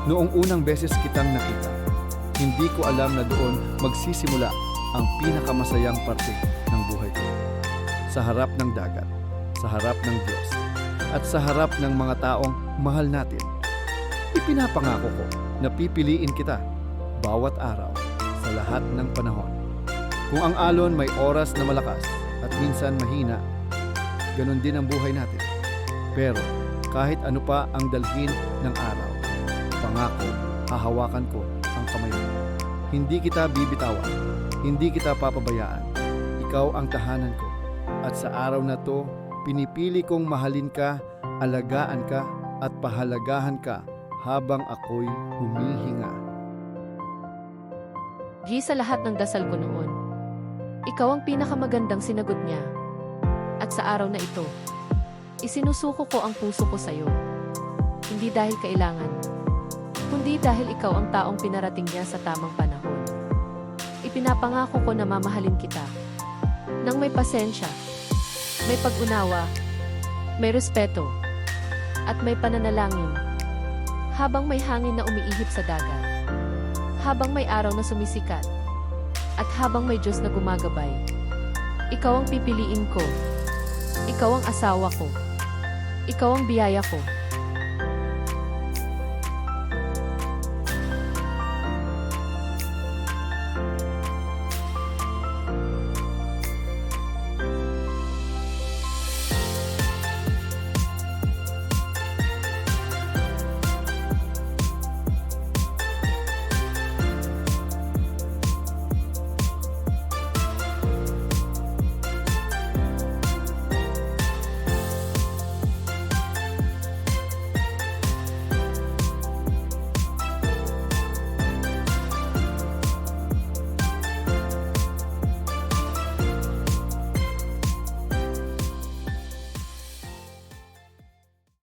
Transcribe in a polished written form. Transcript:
Noong unang beses kitang nakita, hindi ko alam na doon magsisimula ang pinakamasayang parte ng buhay ko. Sa harap ng dagat, sa harap ng Diyos, at sa harap ng mga taong mahal natin, ipinapangako ko na pipiliin kita bawat araw sa lahat ng panahon. Kung ang alon may oras na malakas at minsan mahina, ganun din ang buhay natin. Pero kahit ano pa ang dalhin ng araw, pangako, hahawakan ko ang kamay mo. Hindi kita bibitawan, hindi kita papabayaan. Ikaw ang tahanan ko. At sa araw na to, pinipili kong mahalin ka, alagaan ka, at pahalagahan ka habang ako'y humihinga. G, sa lahat ng dasal ko noon, ikaw ang pinakamagandang sinagot niya. At sa araw na ito, isinusuko ko ang puso ko sa'yo. Hindi dahil kailangan, kundi dahil ikaw ang taong pinarating niya sa tamang panahon. Ipinapangako ko na mamahalin kita nang may pasensya, may pag-unawa, may respeto, at may pananalangin. Habang may hangin na umiihip sa dagat, habang may araw na sumisikat, at habang may Diyos na gumagabay, ikaw ang pipiliin ko, ikaw ang asawa ko, ikaw ang biyaya ko.